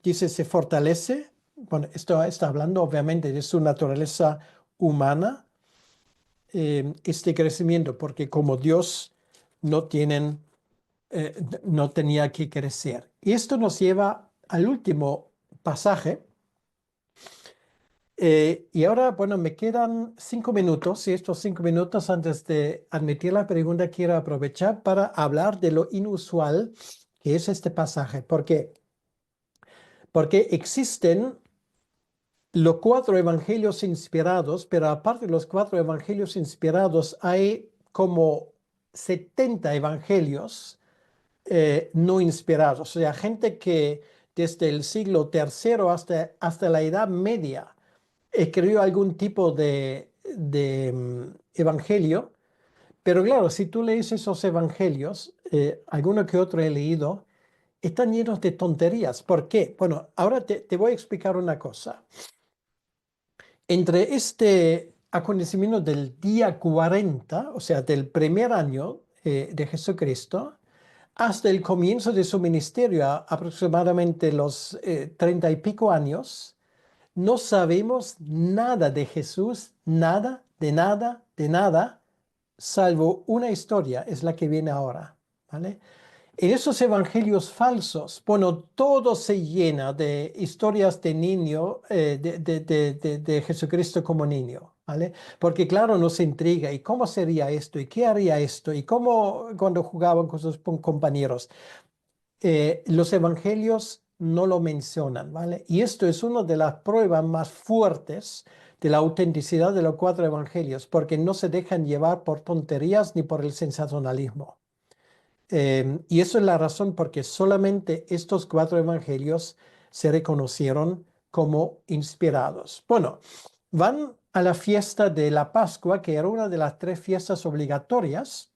dice, se fortalece. Bueno, esto está hablando obviamente de su naturaleza humana, este crecimiento, porque como Dios no tienen no tenía que crecer. Y esto nos lleva al último pasaje. Y ahora, bueno, me quedan 5 minutos y estos 5 minutos antes de admitir la pregunta quiero aprovechar para hablar de lo inusual que es este pasaje. ¿Por qué? Porque existen los 4 evangelios inspirados, pero aparte de los 4 evangelios inspirados hay como 70 evangelios no inspirados. O sea, gente que desde el siglo III hasta la Edad Media escribió algún tipo de evangelio. Pero claro, si tú lees esos evangelios, alguno que otro he leído, están llenos de tonterías. ¿Por qué? Bueno, ahora te voy a explicar una cosa. Entre este acontecimiento del día 40, o sea, del primer año de Jesucristo, hasta el comienzo de su ministerio, aproximadamente los 30 y pico años, no sabemos nada de Jesús, nada, de nada, de nada, salvo una historia, es la que viene ahora, ¿vale? En esos evangelios falsos, bueno, todo se llena de historias de niño, de Jesucristo como niño, ¿vale? Porque claro, nos intriga, ¿y cómo sería esto? ¿Y qué haría esto? ¿Y cómo cuando jugaban con sus compañeros? Los evangelios no lo mencionan, ¿vale? Y esto es una de las pruebas más fuertes de la autenticidad de los 4 evangelios, porque no se dejan llevar por tonterías ni por el sensacionalismo. Y eso es la razón porque solamente estos 4 evangelios se reconocieron como inspirados. Bueno, van a la fiesta de la Pascua, que era una de las 3 fiestas obligatorias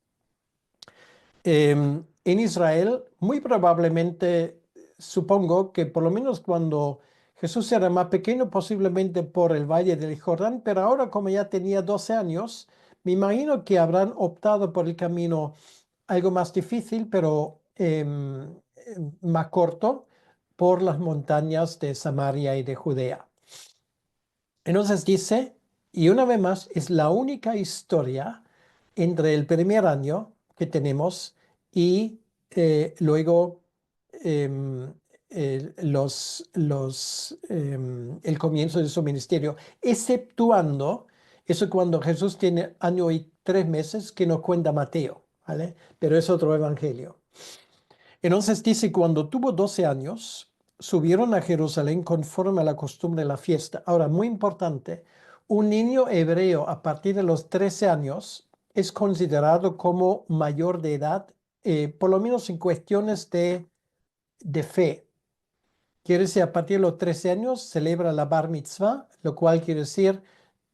en Israel. Muy probablemente, supongo que por lo menos cuando Jesús era más pequeño, posiblemente por el Valle del Jordán, pero ahora como ya tenía 12 años, me imagino que habrán optado por el camino algo más difícil, pero más corto, por las montañas de Samaria y de Judea. Entonces dice, y una vez más, es la única historia entre el primer año que tenemos y luego em, el comienzo de su ministerio, exceptuando eso cuando Jesús tiene 1 año y 3 meses que nos cuenta Mateo, ¿vale? Pero es otro evangelio. Entonces dice, cuando tuvo 12 años, subieron a Jerusalén conforme a la costumbre de la fiesta. Ahora, muy importante, un niño hebreo a partir de los 13 años es considerado como mayor de edad, por lo menos en cuestiones de fe. Quiere decir, a partir de los 13 años celebra la Bar Mitzvah, lo cual quiere decir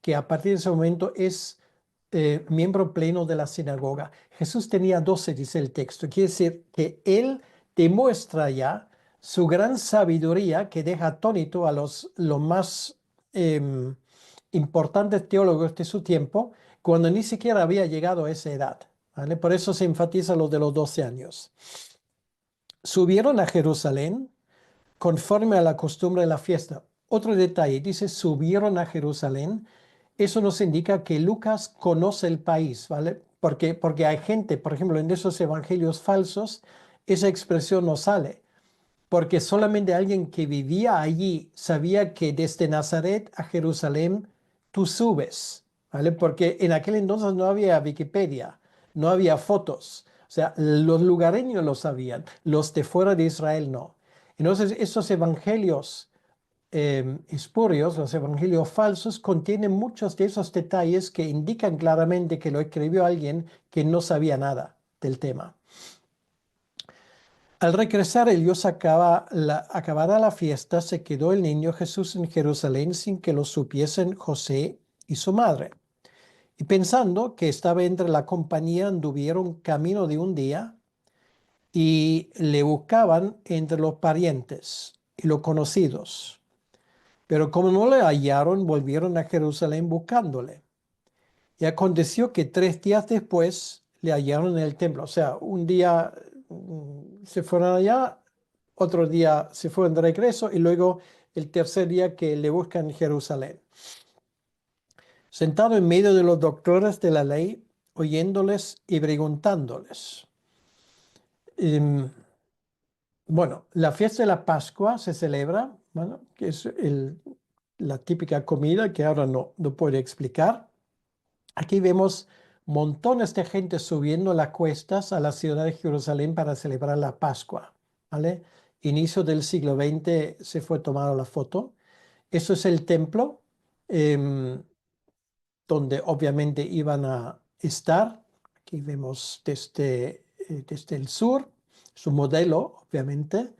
que a partir de ese momento es miembro pleno de la sinagoga. Jesús tenía 12, dice el texto. Quiere decir que él demuestra ya su gran sabiduría que deja atónito a los más importantes teólogos de su tiempo cuando ni siquiera había llegado a esa edad, ¿vale? Por eso se enfatiza lo de los 12 años. Subieron a Jerusalén conforme a la costumbre de la fiesta. Otro detalle, dice, subieron a Jerusalén. Eso nos indica que Lucas conoce el país, ¿vale? porque hay gente, por ejemplo, en esos evangelios falsos, esa expresión no sale, porque solamente alguien que vivía allí sabía que desde Nazaret a Jerusalén tú subes, ¿vale? Porque en aquel entonces no había Wikipedia, no había fotos, o sea, los lugareños lo sabían, los de fuera de Israel no. Entonces, esos evangelios espurios, los evangelios falsos, contienen muchos de esos detalles que indican claramente que lo escribió alguien que no sabía nada del tema. Al regresar ellos acabada la fiesta, se quedó el niño Jesús en Jerusalén sin que lo supiesen José y su madre. Y pensando que estaba entre la compañía, anduvieron camino de un día y le buscaban entre los parientes y los conocidos. Pero como no le hallaron, volvieron a Jerusalén buscándole. Y aconteció que 3 días después le hallaron en el templo. O sea, un día se fueron allá, otro día se fueron de regreso y luego el tercer día que le buscan en Jerusalén. Sentado en medio de los doctores de la ley, oyéndoles y preguntándoles. Em, bueno, la fiesta de la Pascua se celebra, bueno, que es la típica comida que ahora no puedo explicar. Aquí vemos montones de gente subiendo las cuestas a la ciudad de Jerusalén para celebrar la Pascua, ¿vale? Inicio del siglo XX se fue tomada la foto. Eso es el templo em, donde obviamente iban a estar. Aquí vemos desde el sur, su modelo, obviamente.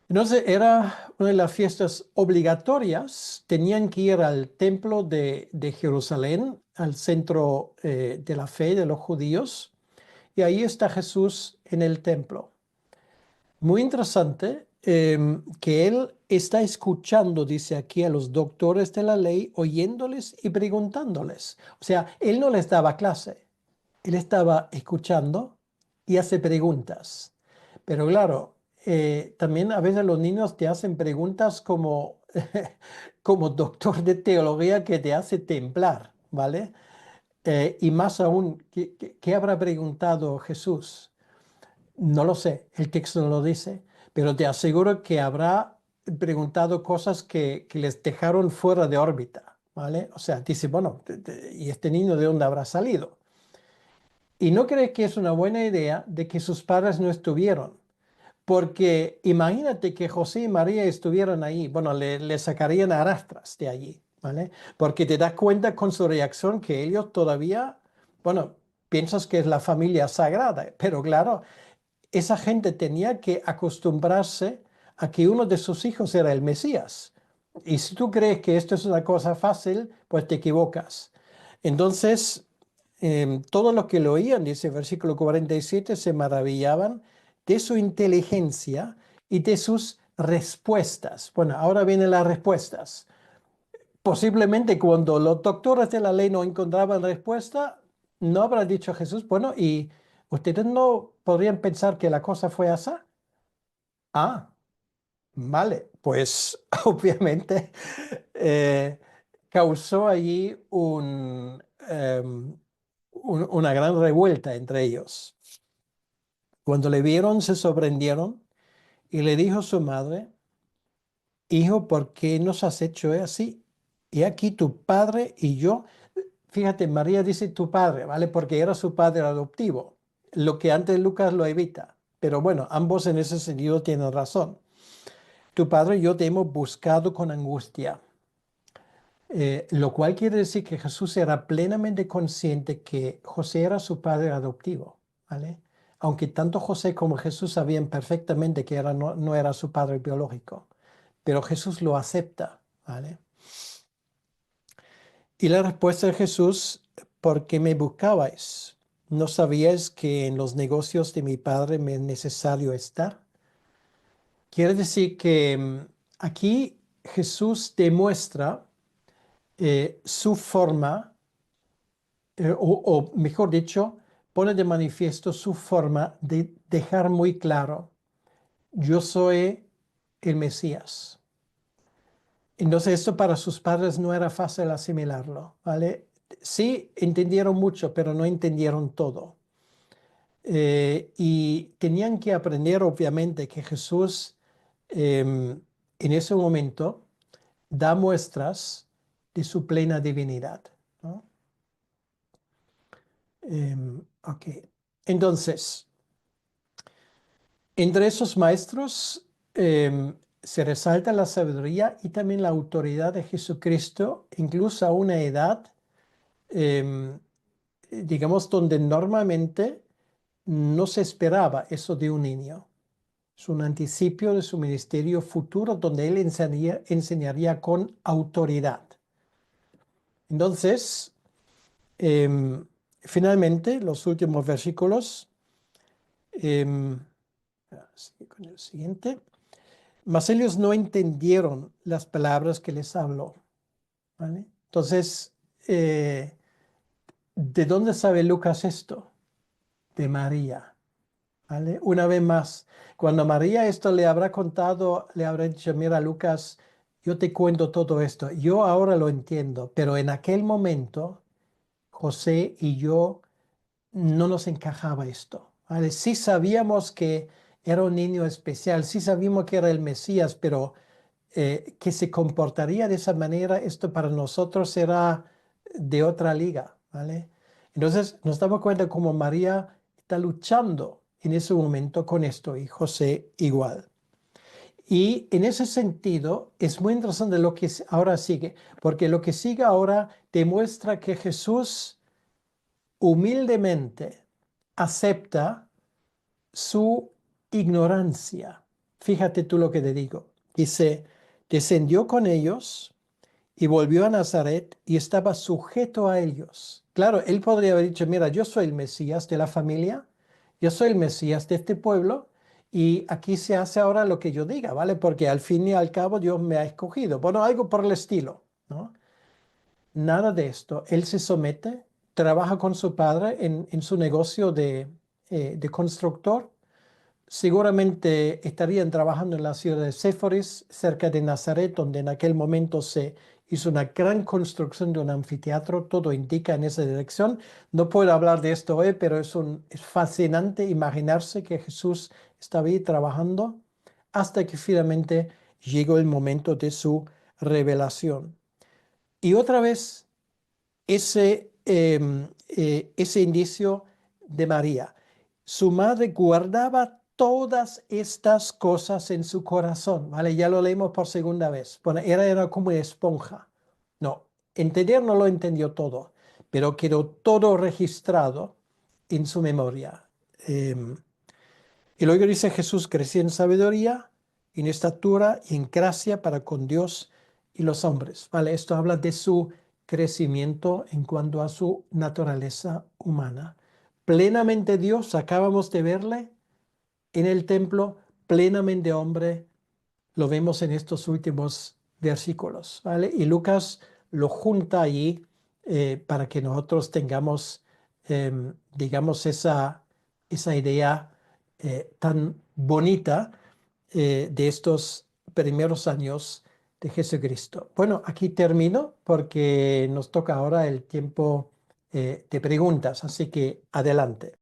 Entonces era una de las fiestas obligatorias. Tenían que ir al templo de Jerusalén, al centro de la fe de los judíos. Y ahí está Jesús en el templo. Muy interesante que él está escuchando, dice aquí, a los doctores de la ley, oyéndoles y preguntándoles. O sea, él no les daba clase. Él estaba escuchando y hace preguntas. Pero claro, también a veces los niños te hacen preguntas como, como doctor de teología que te hace temblar, ¿vale? Y más aún, ¿qué habrá preguntado Jesús? No lo sé, el texto no lo dice, pero te aseguro que habrá preguntado cosas que les dejaron fuera de órbita, ¿vale? O sea, dice, bueno, ¿y este niño de dónde habrá salido? Y no cree que es una buena idea de que sus padres no estuvieron, porque imagínate que José y María estuvieran ahí, bueno, le sacarían a arrastras de allí, ¿vale? Porque te das cuenta con su reacción que ellos todavía, bueno, piensas que es la familia sagrada, pero claro, esa gente tenía que acostumbrarse a que uno de sus hijos era el Mesías. Y si tú crees que esto es una cosa fácil, pues te equivocas. Entonces, todos los que lo oían, dice el versículo 47, se maravillaban de su inteligencia y de sus respuestas. Bueno, ahora vienen las respuestas. Posiblemente cuando los doctores de la ley no encontraban respuesta, no habrá dicho Jesús, bueno, y ustedes no podrían pensar que la cosa fue así. Ah, vale, pues obviamente eh, causó allí una gran revuelta entre ellos. Cuando le vieron, se sorprendieron y le dijo su madre, hijo, ¿por qué nos has hecho así? Y aquí tu padre y yo. Fíjate, María dice tu padre, ¿vale? Porque era su padre adoptivo, lo que antes Lucas lo evita. Pero bueno, ambos en ese sentido tienen razón. Tu padre y yo te hemos buscado con angustia, lo cual quiere decir que Jesús era plenamente consciente que José era su padre adoptivo, ¿vale? Aunque tanto José como Jesús sabían perfectamente que no era su padre biológico, pero Jesús lo acepta, ¿vale? Y la respuesta de Jesús, ¿por qué me buscabais? ¿No sabíais que en los negocios de mi padre me es necesario estar? Quiere decir que aquí Jesús demuestra su forma, o mejor dicho, pone de manifiesto su forma de dejar muy claro, yo soy el Mesías. Entonces esto para sus padres no era fácil asimilarlo, ¿vale? sí entendieron mucho, pero no entendieron todo. Y tenían que aprender, obviamente, que Jesús en ese momento da muestras de su plena divinidad, ¿no? Ok. Entonces, entre esos maestros se resalta la sabiduría y también la autoridad de Jesucristo, incluso a una edad, em, digamos, donde normalmente no se esperaba eso de un niño. Es un anticipio de su ministerio futuro donde él enseñaría con autoridad. Entonces, em, finalmente, los últimos versículos, em, sigue con el siguiente. Mas ellos no entendieron las palabras que les habló, ¿vale? Entonces, ¿de dónde sabe Lucas esto? De María, ¿vale? Una vez más, cuando María esto le habrá contado, le habrá dicho, mira, Lucas, yo te cuento todo esto. Yo ahora lo entiendo, pero en aquel momento, José y yo no nos encajaba esto, ¿vale? Sí sabíamos que era un niño especial, sí sabíamos que era el Mesías, pero que se comportaría de esa manera, esto para nosotros era de otra liga, ¿vale? Entonces nos damos cuenta cómo María está luchando en ese momento con esto y José igual. Y en ese sentido es muy interesante lo que ahora sigue, porque lo que sigue ahora demuestra que Jesús humildemente acepta su ignorancia. Fíjate tú lo que te digo. Dice, descendió con ellos y volvió a Nazaret y estaba sujeto a ellos. Claro, él podría haber dicho, mira, yo soy el Mesías de la familia, yo soy el Mesías de este pueblo y aquí se hace ahora lo que yo diga, ¿vale? Porque al fin y al cabo Dios me ha escogido. Bueno, algo por el estilo, ¿no? Nada de esto. Él se somete, trabaja con su padre en su negocio de constructor. Seguramente estarían trabajando en la ciudad de Séforis, cerca de Nazaret, donde en aquel momento se hizo una gran construcción de un anfiteatro. Todo indica en esa dirección. No puedo hablar de esto hoy, pero es fascinante imaginarse que Jesús estaba ahí trabajando hasta que finalmente llegó el momento de su revelación. Y otra vez ese indicio de María. Su madre guardaba todas estas cosas en su corazón, ¿vale? Ya lo leímos por segunda vez. Bueno, era como una esponja. No, entender no lo entendió todo, pero quedó todo registrado en su memoria. Em, y luego dice Jesús crecía en sabiduría, en estatura y en gracia para con Dios y los hombres. ¿Vale? Esto habla de su crecimiento en cuanto a su naturaleza humana. Plenamente Dios, acabamos de verle en el templo, plenamente hombre, lo vemos en estos últimos versículos, ¿vale? Y Lucas lo junta allí para que nosotros tengamos, digamos, esa idea tan bonita de estos primeros años de Jesucristo. Bueno, aquí termino porque nos toca ahora el tiempo de preguntas, así que adelante.